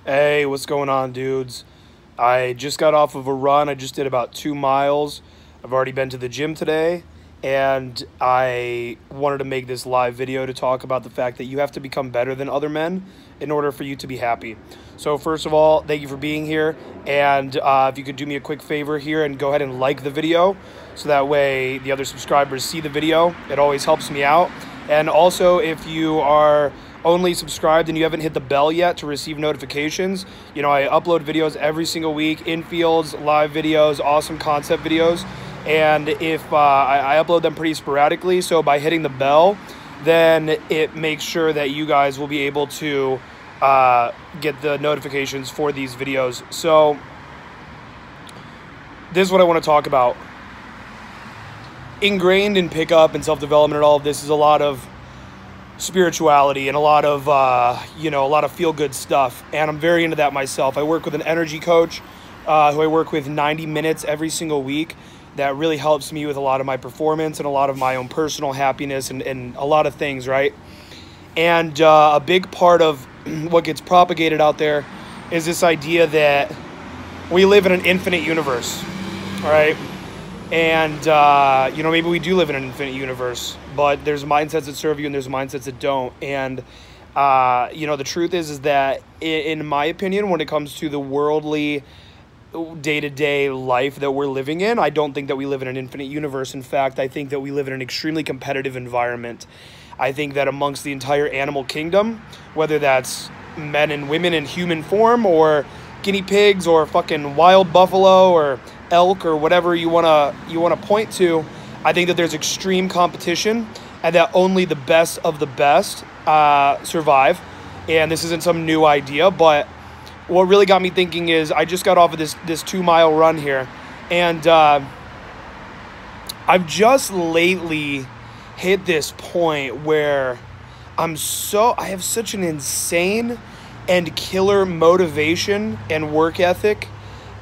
Hey, what's going on, dudes? I just got off of a run. I just did about 2 miles. I've already been to the gym today, and I wanted to make this live video to talk about the fact that you have to become better than other men in order for you to be happy. So first of all, thank you for being here, and if you could do me a quick favor here and go ahead and like the video, so that way the other subscribers see the video. It always helps me out. And also, if you are only subscribed and you haven't hit the bell yet to receive notifications, you know, I upload videos every single week, infields, live videos, awesome concept videos, and if I upload them pretty sporadically, so by hitting the bell, then it makes sure that you guys will be able to get the notifications for these videos. So this is what I want to talk about. Ingrained in pickup and self-development and all of this is a lot of spirituality and a lot of a lot of feel-good stuff, and I'm very into that myself. I work with an energy coach who I work with 90 minutes every single week. That really helps me with a lot of my performance and a lot of my own personal happiness and a lot of things, right? And a big part of what gets propagated out there is this idea that we live in an infinite universe, all right? And, maybe we do live in an infinite universe, but there's mindsets that serve you and there's mindsets that don't. And, the truth is that in my opinion, when it comes to the worldly day-to-day life that we're living in, I don't think that we live in an infinite universe. In fact, I think that we live in an extremely competitive environment. I think that amongst the entire animal kingdom, whether that's men and women in human form or guinea pigs or fucking wild buffalo or elk or whatever you wanna point to, I think that there's extreme competition and that only the best of the best survive. And this isn't some new idea, but what really got me thinking is I just got off of this 2 mile run here, and I've just lately hit this point where I have such an insane and killer motivation and work ethic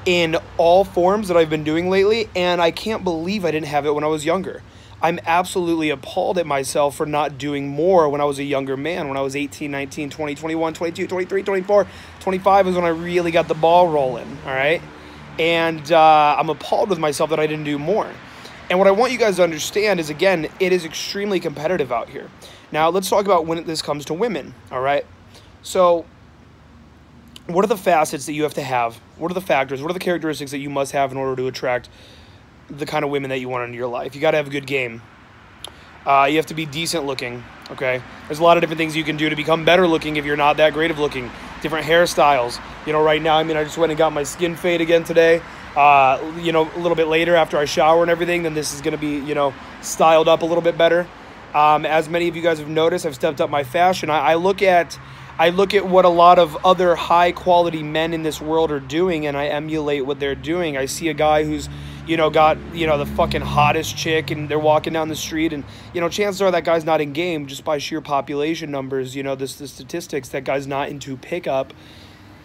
in all forms that I've been doing lately, and I can't believe I didn't have it when I was younger. I'm absolutely appalled at myself for not doing more when I was a younger man. When I was 18, 19, 20, 21, 22, 23, 24, 25 is when I really got the ball rolling, all right? And I'm appalled with myself that I didn't do more. And what I want you guys to understand is, again, it is extremely competitive out here. Now, let's talk about when this comes to women, all right? So what are the facets that you have to have? What are the factors? What are the characteristics that you must have in order to attract the kind of women that you want into your life? You got to have a good game. You have to be decent looking, okay? There's a lot of different things you can do to become better looking if you're not that great of looking. Different hairstyles. Right now, I just went and got my skin fade again today. A little bit later after I shower and everything, then this is going to be, styled up a little bit better. As many of you guys have noticed, I've stepped up my fashion. I look at what a lot of other high-quality men in this world are doing, and I emulate what they're doing. I see a guy who's, got, the fucking hottest chick, and they're walking down the street, and, chances are that guy's not in game just by sheer population numbers, the statistics, that guy's not into pickup.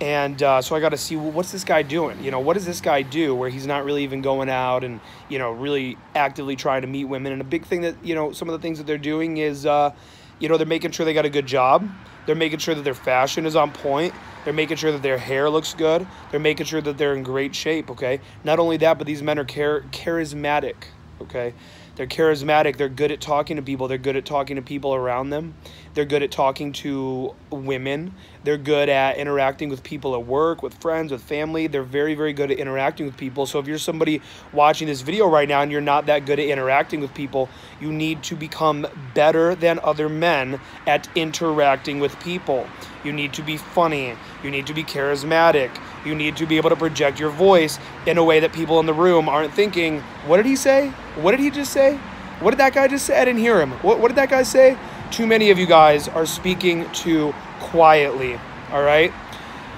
And so I got to see, well, what's this guy doing? What does this guy do where he's not really even going out and, really actively trying to meet women? And a big thing that, some of the things that they're doing is, they're making sure they got a good job. They're making sure that their fashion is on point. They're making sure that their hair looks good. They're making sure that they're in great shape, okay? Not only that, but these men are charismatic, okay? They're charismatic. They're good at talking to people. They're good at talking to people around them. They're good at talking to women. They're good at interacting with people at work, with friends, with family. They're very, very good at interacting with people. So if you're somebody watching this video right now and you're not that good at interacting with people, you need to become better than other men at interacting with people. You need to be funny. You need to be charismatic. You need to be able to project your voice in a way that people in the room aren't thinking, what did he say? What did he just say? What did that guy just say? I didn't hear him. What did that guy say? Too many of you guys are speaking too quietly, all right?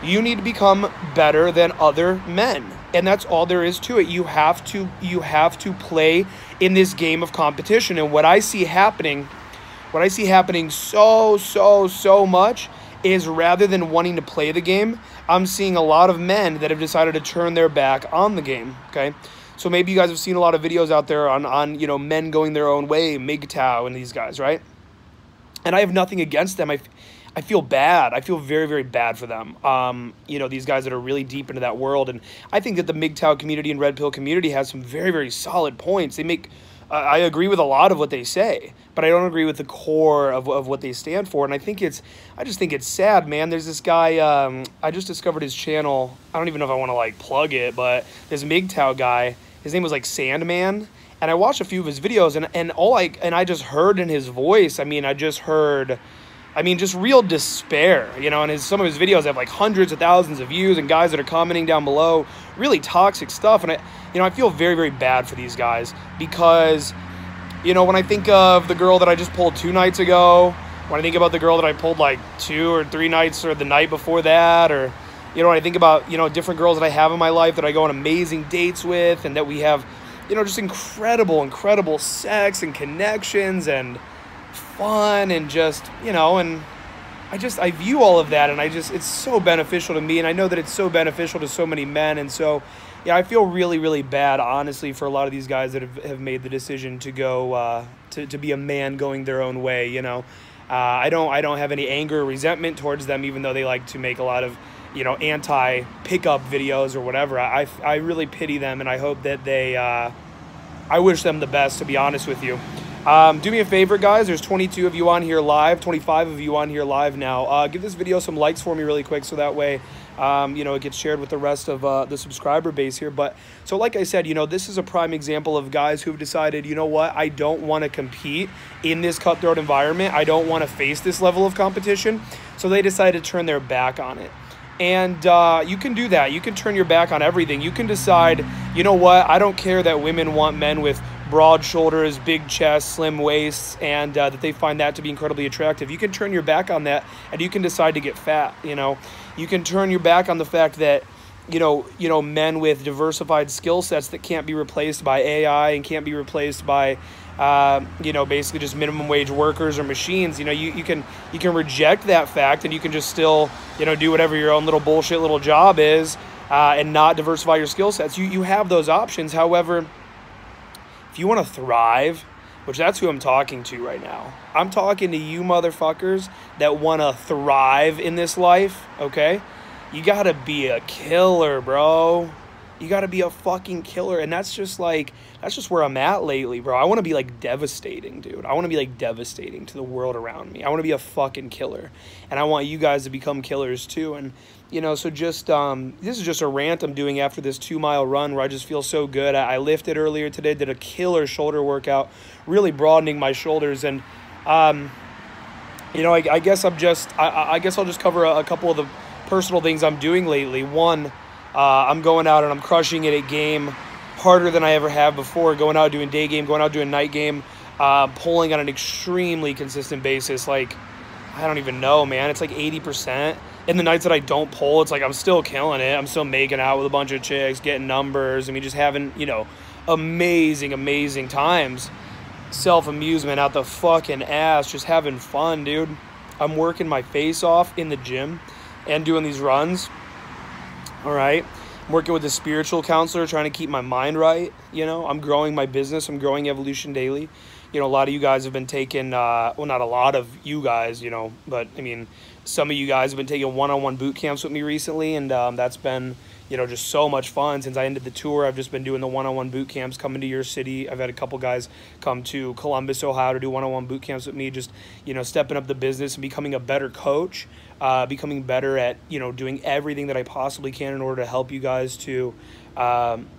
You need to become better than other men, and that's all there is to it. You have to play in this game of competition. And what I see happening so much is, rather than wanting to play the game, I'm seeing a lot of men that have decided to turn their back on the game, okay? So maybe you guys have seen a lot of videos out there on men going their own way, Midtown and these guys, right? And I have nothing against them. I feel bad. I feel very, very bad for them. You know, these guys that are really deep into that world. And I think that the MGTOW community and Red Pill community has some very, very solid points. They make, I agree with a lot of what they say, but I don't agree with the core of what they stand for. And I just think it's sad, man. There's this guy, I just discovered his channel. I don't even know if I want to like plug it, but this MGTOW guy, his name was like Sandman. And I watched a few of his videos, and I just heard in his voice, just real despair, you know, and some of his videos have like hundreds of thousands of views and guys that are commenting down below, really toxic stuff. And I feel very, very bad for these guys because, you know, when I think of the girl that I just pulled 2 nights ago, when I think about the girl that I pulled like 2 or 3 nights or the night before that, or, you know, when I think about, you know, different girls that I have in my life that I go on amazing dates with and that we have, you know, just incredible sex and connections and fun and just, you know, and I view all of that, and it's so beneficial to me, and I know that it's so beneficial to so many men. And so, yeah, I feel really, really bad, honestly, for a lot of these guys that have made the decision to go, to be a man going their own way, you know. I don't have any anger or resentment towards them, even though they like to make a lot of, you know, anti-pickup videos or whatever. I really pity them, and I hope that I wish them the best, to be honest with you. Do me a favor, guys. There's 22 of you on here live, 25 of you on here live now. Give this video some likes for me really quick, so that way, you know, it gets shared with the rest of the subscriber base here. But so like I said, you know, this is a prime example of guys who've decided, you know what, I don't want to compete in this cutthroat environment. I don't want to face this level of competition. So they decided to turn their back on it. And you can do that. You can turn your back on everything. You can decide, you know what, I don't care that women want men with broad shoulders, big chests, slim waists, and that they find that to be incredibly attractive. You can turn your back on that, and you can decide to get fat, you know. You can turn your back on the fact that, you know, men with diversified skill sets that can't be replaced by AI and can't be replaced by, you know, basically just minimum wage workers or machines. You know, you can reject that fact, and you can just still, you know, do whatever your own little bullshit little job is, and not diversify your skill sets. You have those options. However, if you want to thrive, which that's who I'm talking to right now. I'm talking to you motherfuckers that want to thrive in this life, okay? You got to be a killer, bro. You got to be a fucking killer. And that's just where I'm at lately, bro. I want to be like devastating, dude. I want to be like devastating to the world around me. I want to be a fucking killer. And I want you guys to become killers too. And, you know, so just, this is just a rant I'm doing after this 2-mile run where I just feel so good. I lifted earlier today, did a killer shoulder workout, really broadening my shoulders. And, you know, I guess I'll just cover a couple of the personal things I'm doing lately. One, I'm going out and I'm crushing it at game harder than I ever have before, going out doing day game, going out doing night game, pulling on an extremely consistent basis. Like, I don't even know, man. It's like 80%. And the nights that I don't pull, it's like I'm still killing it. I'm still making out with a bunch of chicks, getting numbers. I mean, just having, you know, amazing times. Self-amusement out the fucking ass, just having fun, dude. I'm working my face off in the gym and doing these runs. All right. I'm working with a spiritual counselor, trying to keep my mind right. You know, I'm growing my business. I'm growing Evolution Daily. You know, a lot of you guys have been taking, well, not a lot of you guys, you know, but I mean, some of you guys have been taking one-on-one boot camps with me recently, and that's been, you know, just so much fun. Since I ended the tour, I've just been doing the one-on-one boot camps, coming to your city. I've had a couple guys come to Columbus, Ohio to do one-on-one boot camps with me, just, you know, stepping up the business and becoming a better coach, becoming better at, you know, doing everything that I possibly can in order to help you guys to,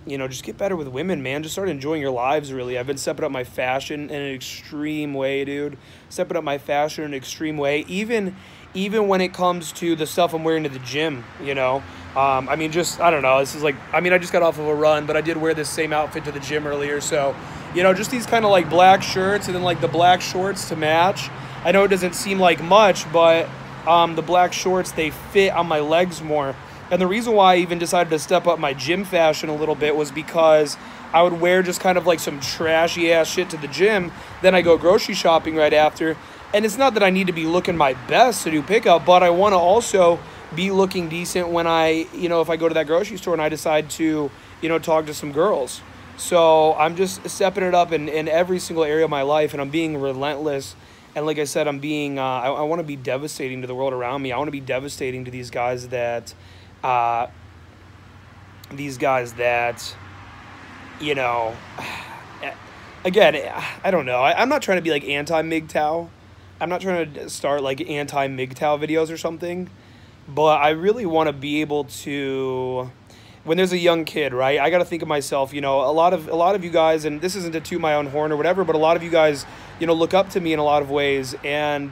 you know, just get better with women, man. Just start enjoying your lives, really. I've been stepping up my fashion in an extreme way, dude. Stepping up my fashion in an extreme way, even when it comes to the stuff I'm wearing to the gym, you know. I mean, just, I don't know, this is like, I mean, I just got off of a run, but I did wear this same outfit to the gym earlier, so, you know, just these kind of like black shirts and then like the black shorts to match. I know it doesn't seem like much, but the black shorts, they fit on my legs more. And the reason why I even decided to step up my gym fashion a little bit was because I would wear just kind of like some trashy ass shit to the gym, then I go grocery shopping right after. And it's not that I need to be looking my best to do pickup, but I want to also be looking decent when I, you know, if I go to that grocery store and I decide to, you know, talk to some girls. So I'm just stepping it up in every single area of my life, and I'm being relentless And like I said, I'm being, I want to be devastating to the world around me. I want to be devastating to uh, these guys that, you know, again, I don't know. I'm not trying to be like anti-MGTOW. I'm not trying to start like anti-MGTOW videos or something. But I really want to be able to, when there's a young kid, right? I got to think of myself, you know, a lot of you guys, and this isn't to toot my own horn or whatever, but a lot of you guys, you know, look up to me in a lot of ways. And,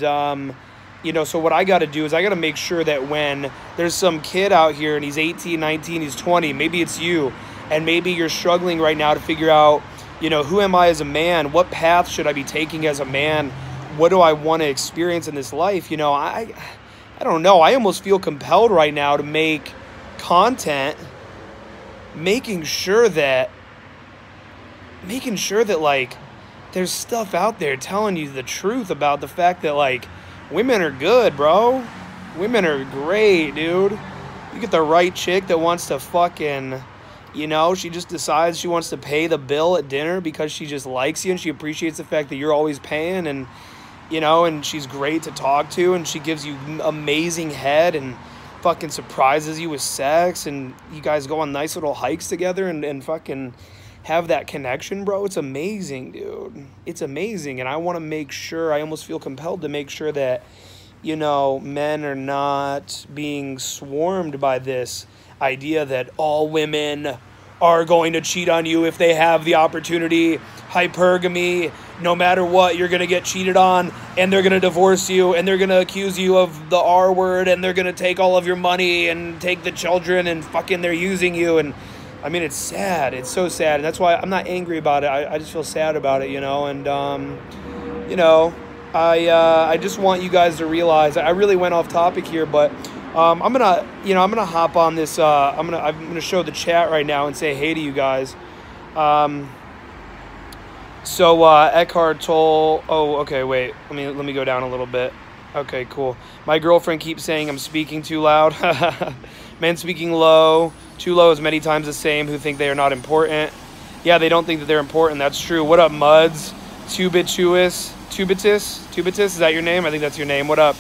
you know, so what I got to do is I got to make sure that when there's some kid out here and he's 18, 19, he's 20, maybe it's you, and maybe you're struggling right now to figure out, you know, who am I as a man? What path should I be taking as a man? What do I want to experience in this life? You know, I don't know. I almost feel compelled right now to make content making sure that like there's stuff out there telling you the truth about the fact that like women are good, bro. Women are great, dude. You get the right chick that wants to fucking, you know, she just decides she wants to pay the bill at dinner because she just likes you and she appreciates the fact that you're always paying, and you know, and she's great to talk to, and she gives you amazing head and fucking surprises you with sex, and you guys go on nice little hikes together and fucking have that connection, bro. It's amazing, dude. It's amazing. And I want to make sure, I almost feel compelled to make sure that, you know, men are not being swarmed by this idea that all women are going to cheat on you if they have the opportunity. Hypergamy, no matter what, you're going to get cheated on, and they're going to divorce you, and they're going to accuse you of the R word, and they're going to take all of your money and take the children, and fucking they're using you. And I mean, it's sad. It's so sad. And that's why I'm not angry about it. I just feel sad about it, you know. And, you know, I just want you guys to realize, I really went off topic here, but I'm going to hop on this. I'm going to show the chat right now and say hey to you guys. So Eckhart Tolle. Oh, okay, wait. Let me go down a little bit. Okay, cool. My girlfriend keeps saying I'm speaking too loud. Men speaking low, too low is many times the same who think they are not important. Yeah, they don't think that they're important. That's true. What up, Muds? Tubitus, is that your name? I think that's your name. What up?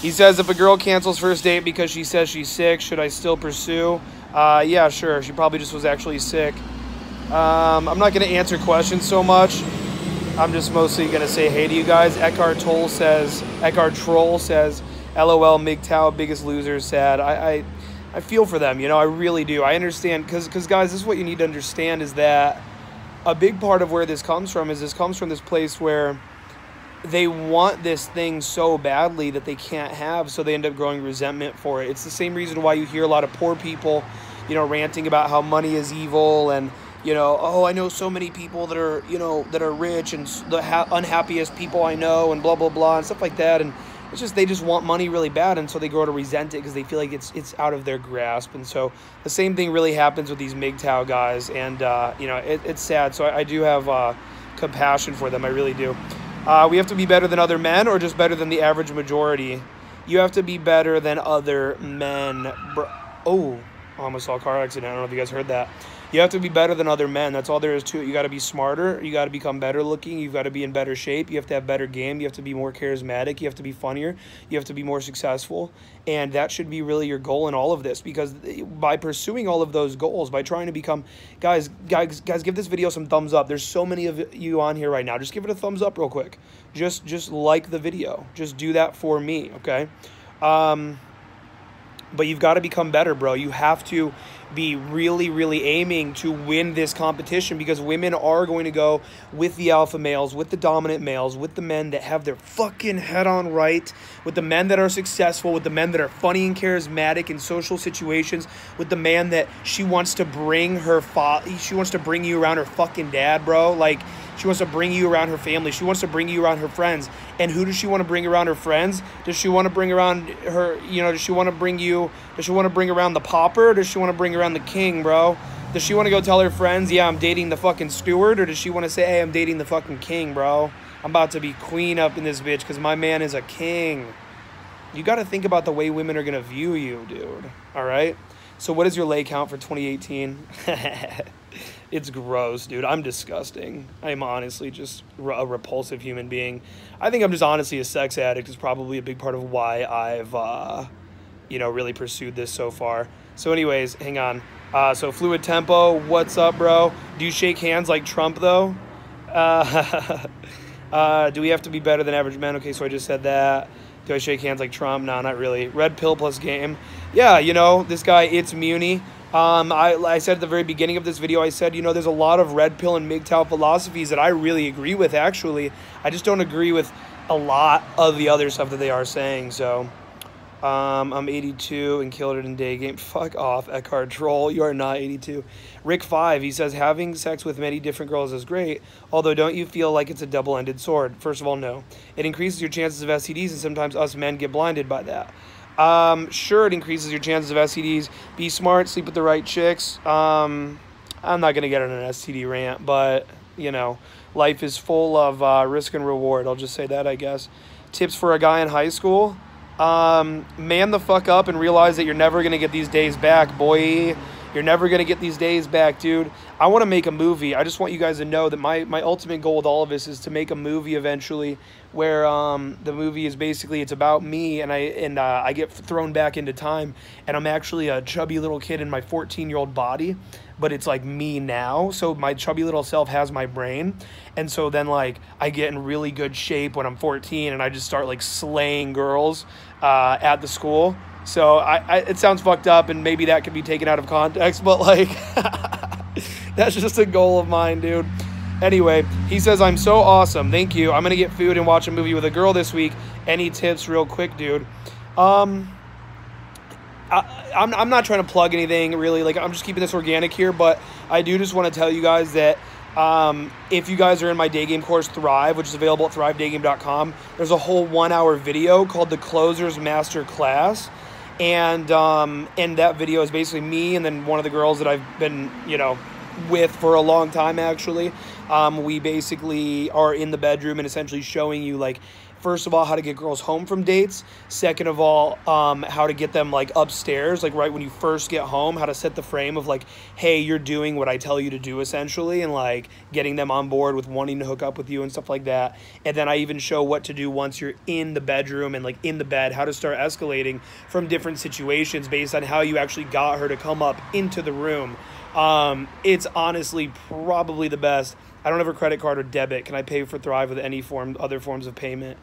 He says, if a girl cancels first date because she says she's sick, should I still pursue? Yeah, sure. She probably just was actually sick. I'm not going to answer questions so much. I'm just mostly going to say hey to you guys. Eckhart Tolle says, LOL, MGTOW, biggest loser, sad. I feel for them, you know, I really do. I understand, because guys, this is what you need to understand, is that a big part of where this comes from is this comes from this place where they want this thing so badly that they can't have, so they end up growing resentment for it. It's the same reason why you hear a lot of poor people, you know, ranting about how money is evil, and, you know, oh, I know so many people that are, you know, that are rich, and the unhappiest people I know, and blah, blah, blah, and stuff like that. And it's just, they just want money really bad, and so they grow to resent it because they feel like it's out of their grasp. And so the same thing really happens with these MGTOW guys, and, you know, it's sad. So I do have compassion for them. I really do. We have to be better than other men, or just better than the average majority? You have to be better than other men. Oh, I almost saw a car accident. I don't know if you guys heard that. You have to be better than other men. That's all there is to it. You got to be smarter. You got to become better looking. You've got to be in better shape. You have to have better game. You have to be more charismatic. You have to be funnier. You have to be more successful. And that should be really your goal in all of this, because by pursuing all of those goals, by trying to become, guys, give this video some thumbs up. There's so many of you on here right now. Just give it a thumbs up real quick. Just like the video. Just do that for me, okay? But you've got to become better, bro. You have to be really, really aiming to win this competition, because women are going to go with the alpha males, with the dominant males, with the men that have their fucking head on right, with the men that are successful, with the men that are funny and charismatic in social situations, with the man that she wants to bring she wants to bring you around her fucking dad, bro. Like, she wants to bring you around her family. She wants to bring you around her friends. And who does she want to bring around her friends? Does she want to bring around her, you know, does she want to bring around the pauper? Or does she want to bring around the king, bro? Does she want to go tell her friends, yeah, I'm dating the fucking steward? Or does she want to say, hey, I'm dating the fucking king, bro? I'm about to be queen up in this bitch because my man is a king. You got to think about the way women are going to view you, dude. All right? So what is your lay count for 2018? It's gross, dude. I'm disgusting. I'm honestly just a repulsive human being. I think I'm just honestly a sex addict is probably a big part of why I've, you know, really pursued this so far. So anyways, hang on. So Fluid Tempo, what's up, bro? Do you shake hands like Trump, though? Do we have to be better than average men? Okay, so I just said that. Do I shake hands like Trump? No, not really. Red pill plus game. Yeah, you know, this guy, it's Muni. I said at the very beginning of this video, I said, you know, there's a lot of red pill and MGTOW philosophies that I really agree with, actually. I just don't agree with a lot of the other stuff that they are saying, so... I'm 82 and killed it in day game. Fuck off, Eckhart Tolle. You are not 82. Rick5, he says, having sex with many different girls is great, although don't you feel like it's a double-ended sword? First of all, no. It increases your chances of STDs, and sometimes us men get blinded by that. Sure, it increases your chances of STDs. Be smart, sleep with the right chicks. I'm not going to get on an STD rant, but, you know, life is full of risk and reward. I'll just say that, I guess. Tips for a guy in high school? Man the fuck up and realize that you're never going to get these days back, boy. You're never going to get these days back, dude. I want to make a movie. I just want you guys to know that my ultimate goal with all of this is to make a movie eventually where the movie is basically, it's about me and I get thrown back into time and I'm actually a chubby little kid in my 14-year-old body, but it's like me now. So my chubby little self has my brain. And so then like I get in really good shape when I'm 14 and I just start like slaying girls at the school. So it sounds fucked up and maybe that could be taken out of context, but like that's just a goal of mine, dude. Anyway, he says, I'm so awesome. Thank you. I'm going to get food and watch a movie with a girl this week. Any tips real quick, dude? I'm not trying to plug anything really. Like I'm just keeping this organic here, but I do just want to tell you guys that if you guys are in my day game course Thrive, which is available at thrivedaygame.com, there's a whole 1-hour video called the Closers Master Class. And that video is basically me and then one of the girls that I've been, you know, with for a long time, actually. We basically are in the bedroom and essentially showing you, like, first of all, how to get girls home from dates. Second of all, how to get them, like, upstairs, like, right when you first get home, how to set the frame of, like, hey, you're doing what I tell you to do, essentially, and, like, getting them on board with wanting to hook up with you and stuff like that. And then I even show what to do once you're in the bedroom and, like, in the bed, how to start escalating from different situations based on how you actually got her to come up into the room. It's honestly probably the best. I don't have a credit card or debit. Can I pay for Thrive with any other forms of payment?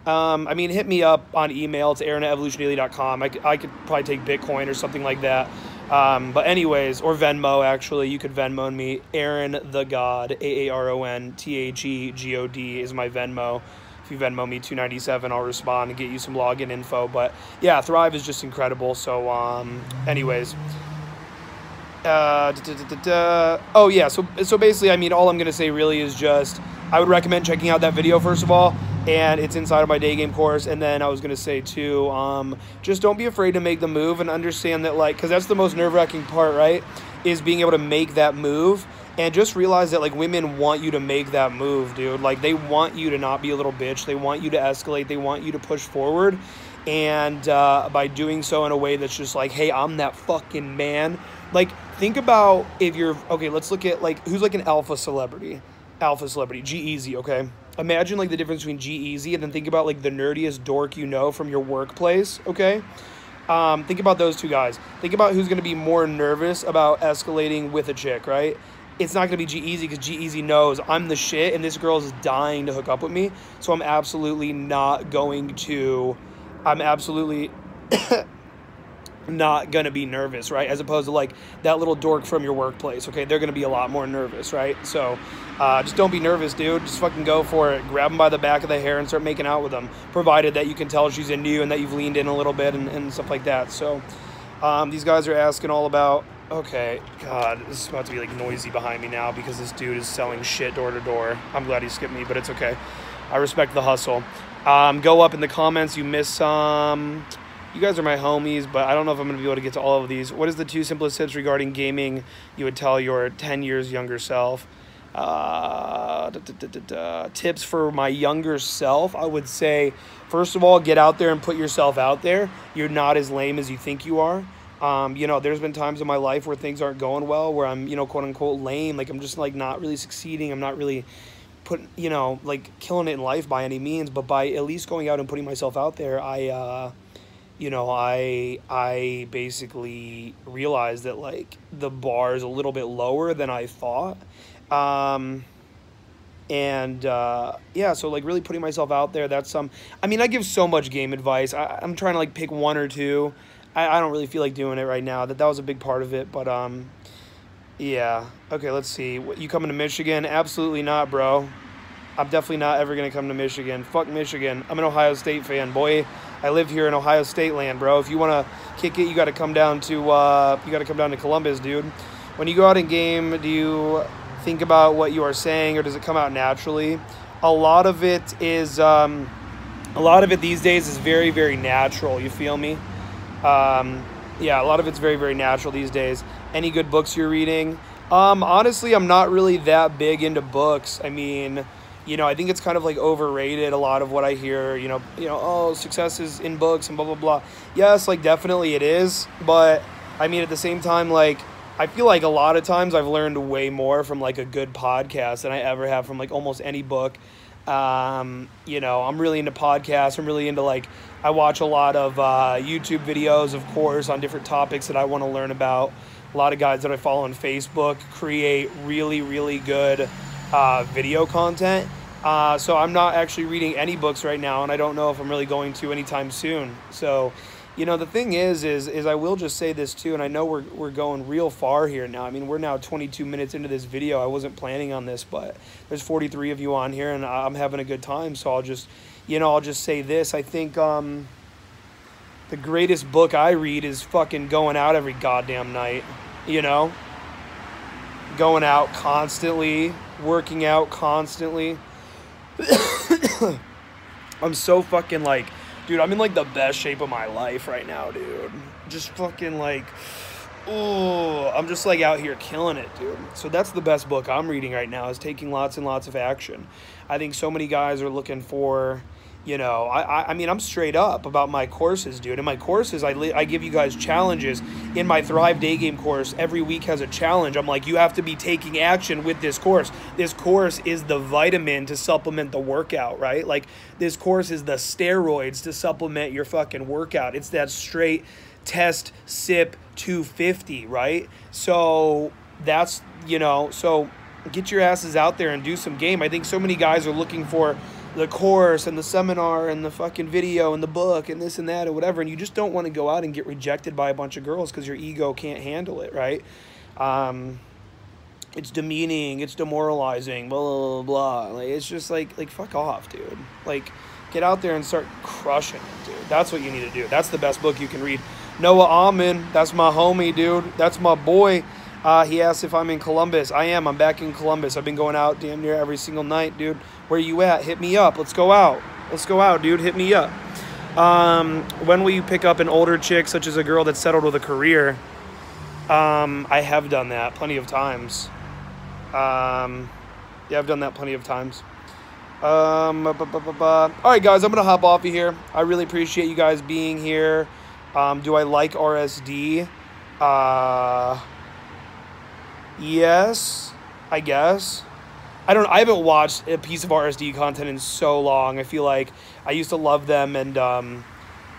I mean, hit me up on email. It's aaron@evolutiondaily.com. I could probably take Bitcoin or something like that. But anyways, or Venmo, actually. You could Venmo me. Aaron the God, AARONTHEGOD is my Venmo. If you Venmo me $2.97, I'll respond and get you some login info. But yeah, Thrive is just incredible. So anyways. Oh yeah, so basically, I mean, all I'm gonna say really is just I would recommend checking out that video first of all, and it's inside of my day game course. And then I was gonna say too, just don't be afraid to make the move and understand that, like, because that's the most nerve-wracking part, right, is being able to make that move. And just realize that, like, women want you to make that move, dude. Like, they want you to not be a little bitch. They want you to escalate. They want you to push forward. And by doing so in a way that's just like, hey, I'm that fucking man. Like, think about if you're, okay, let's look at, like, who's, like, an alpha celebrity, G-Eazy, okay? Imagine, like, the difference between G-Eazy and then think about, like, the nerdiest dork you know from your workplace, okay? Think about those two guys. Think about who's going to be more nervous about escalating with a chick, right? It's not going to be G-Eazy because G-Eazy knows I'm the shit and this girl's dying to hook up with me. So I'm absolutely not going to not gonna be nervous, right? As opposed to, like, that little dork from your workplace, okay? They're gonna be a lot more nervous, right? So just don't be nervous, dude. Just fucking go for it. Grab them by the back of the hair and start making out with them, provided that you can tell she's into you and that you've leaned in a little bit and stuff like that. So these guys are asking all about, okay, God, this is about to be, like, noisy behind me now because this dude is selling shit door to door. I'm glad he skipped me, but it's okay. I respect the hustle. Go up in the comments. You miss some. You guys are my homies, but I don't know if I'm going to be able to get to all of these. What is the 2 simplest tips regarding gaming you would tell your 10 years younger self? Tips for my younger self, I would say, first of all, get out there and put yourself out there. You're not as lame as you think you are. You know, there's been times in my life where things aren't going well, where I'm, you know, quote unquote lame. Like, I'm just like not really succeeding. I'm not really you know, like killing it in life by any means, but by at least going out and putting myself out there, you know, I basically realized that like the bar is a little bit lower than I thought. Yeah, so like really putting myself out there, that's I mean, I give so much game advice. I'm trying to like pick one or two. I don't really feel like doing it right now. That was a big part of it, but yeah. Okay, let's see. You coming to Michigan? Absolutely not, bro. I'm definitely not ever gonna come to Michigan. Fuck Michigan. I'm an Ohio State fan, boy. I live here in Ohio State land, bro. If you wanna kick it, you gotta come down to Columbus, dude. When you go out in game, do you think about what you are saying, or does it come out naturally? A lot of it these days is very, very natural. You feel me? Yeah, a lot of it's very, very natural these days. Any good books you're reading? Honestly, I'm not really that big into books. I mean, you know, I think it's kind of like overrated, a lot of what I hear, you know, oh, success is in books and blah, blah, blah. Yes, like definitely it is. But I mean, at the same time, like, I feel like a lot of times I've learned way more from like a good podcast than I ever have from like almost any book. You know, I'm really into podcasts. I'm really into like, I watch a lot of YouTube videos, of course, on different topics that I want to learn about. A lot of guys that I follow on Facebook create really, really good video content. So I'm not actually reading any books right now, and I don't know if I'm really going to anytime soon. So, you know, the thing is I will just say this too, and I know we're going real far here now. I mean, we're now 22 minutes into this video. I wasn't planning on this, but there's 43 of you on here, and I'm having a good time. So I'll just say this. I think the greatest book I read is fucking going out every goddamn night, you know? Going out constantly, working out constantly. I'm so fucking like, dude, I'm in like the best shape of my life right now, dude. Just fucking like, oh, I'm just like out here killing it, dude. So that's the best book I'm reading right now, is Taking Lots and Lots of Action. I think so many guys are looking for, you know, I mean, I'm straight up about my courses, dude. In my courses, I give you guys challenges. In my Thrive Day Game course, every week has a challenge. I'm like, you have to be taking action with this course. This course is the vitamin to supplement the workout, right? Like, this course is the steroids to supplement your fucking workout. It's that straight test, sip, 250, right? So that's, you know, so get your asses out there and do some game. I think so many guys are looking for the course and the seminar and the fucking video and the book and this and that or whatever, and you just don't want to go out and get rejected by a bunch of girls because your ego can't handle it, right? It's demeaning, it's demoralizing, blah, blah, blah, blah. Like, it's just like fuck off, dude. Like, get out there and start crushing it, dude. That's what you need to do. That's the best book you can read. Noah Amen, that's my homie, dude. That's my boy. He asked if I'm in Columbus. I am. I'm back in Columbus. I've been going out damn near every single night, dude. Where you at? Hit me up. Let's go out. Let's go out, dude. Hit me up. When will you pick up an older chick, such as a girl that's settled with a career? I have done that plenty of times. Yeah, I've done that plenty of times. All right, guys, I'm going to hop off of here. I really appreciate you guys being here. Do I like RSD? Yes, I guess. I haven't watched a piece of RSD content in so long. I feel like I used to love them, and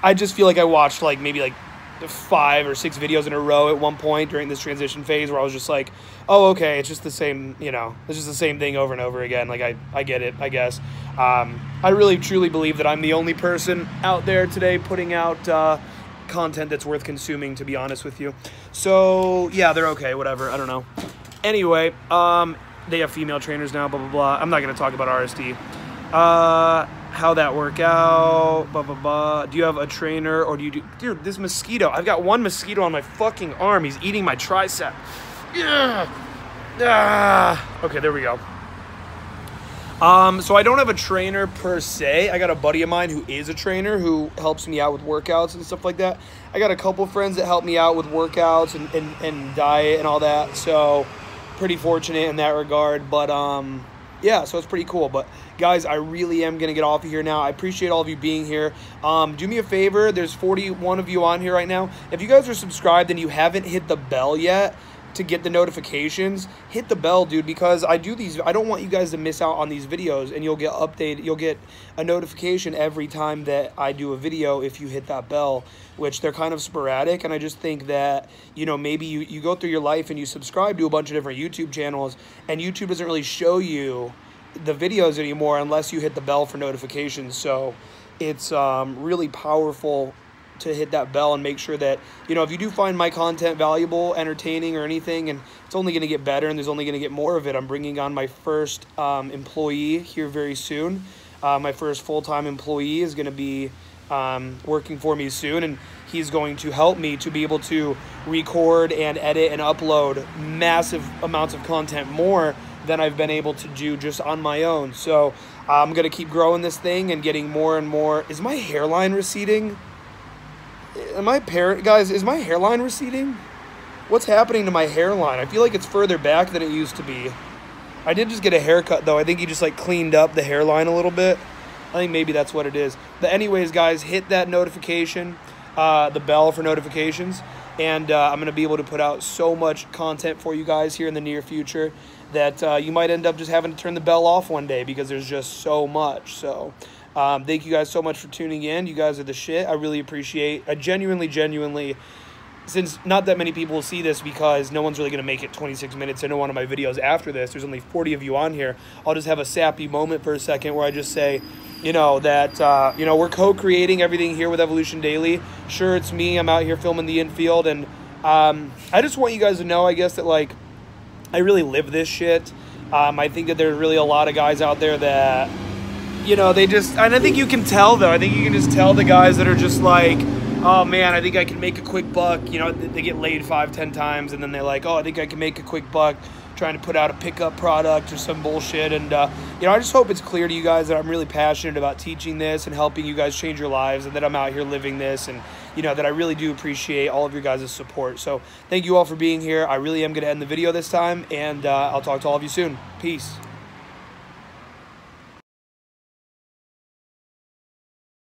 I just feel like I watched like maybe like 5 or 6 videos in a row at one point during this transition phase, where I was just like, oh, okay, it's just the same, you know, it's just the same thing over and over again. Like, I get it, I guess. I really truly believe that I'm the only person out there today putting out content that's worth consuming, to be honest with you. So yeah, they're okay, whatever, I don't know. Anyway, they have female trainers now, blah, blah, blah. I'm not going to talk about RSD. How that work out, blah, blah, blah. Do you have a trainer, or do you do... Dude, this mosquito. I've got one mosquito on my fucking arm. He's eating my tricep. Yeah. Okay, there we go. So I don't have a trainer per se. I got a buddy of mine who is a trainer who helps me out with workouts and stuff like that. I got a couple friends that help me out with workouts and diet and all that. So pretty fortunate in that regard. But Yeah, so it's pretty cool. But guys, I really am gonna get off of here now. I appreciate all of you being here. Do me a favor, there's 41 of you on here right now. If you guys are subscribed and you haven't hit the bell yet to get the notifications, hit the bell, dude, because I don't want you guys to miss out on these videos, and you'll get a notification every time that I do a video if you hit that bell, which they're kind of sporadic. And I just think that, you know, maybe you go through your life and you subscribe to a bunch of different YouTube channels, and YouTube doesn't really show you the videos anymore unless you hit the bell for notifications. So it's really powerful to hit that bell and make sure that, you know, if you do find my content valuable, entertaining, or anything, and it's only going to get better and there's only going to get more of it. I'm bringing on my first employee here very soon. My first full-time employee is going to be working for me soon, and he's going to help me to be able to record and edit and upload massive amounts of content, more than I've been able to do just on my own. So I'm going to keep growing this thing and getting more and more. Is my hairline receding? Guys, is my hairline receding? What's happening to my hairline? I feel like it's further back than it used to be. I did just get a haircut, though. I think he just, like, cleaned up the hairline a little bit. I think maybe that's what it is. But anyways, guys, hit that notification, the bell for notifications. And I'm going to be able to put out so much content for you guys here in the near future that you might end up just having to turn the bell off one day because there's just so much. So thank you guys so much for tuning in. You guys are the shit. I really appreciate. I genuinely, since not that many people will see this because no one's really going to make it 26 minutes into one of my videos after this. There's only 40 of you on here. I'll just have a sappy moment for a second where I just say, you know, that, you know, we're co-creating everything here with Evolution Daily. Sure, it's me. I'm out here filming the infield. And I just want you guys to know, I guess, that, like, I really live this shit. I think that there's really a lot of guys out there that, you know, they just, and I think you can tell, though. I think you can just tell the guys that are just like, oh, man, I think I can make a quick buck. You know, they get laid 5-10 times, and then they're like, oh, I think I can make a quick buck trying to put out a pickup product or some bullshit. And, you know, I just hope it's clear to you guys that I'm really passionate about teaching this and helping you guys change your lives, and that I'm out here living this, and, you know, that I really do appreciate all of your guys' support. So thank you all for being here. I really am going to end the video this time, and I'll talk to all of you soon. Peace.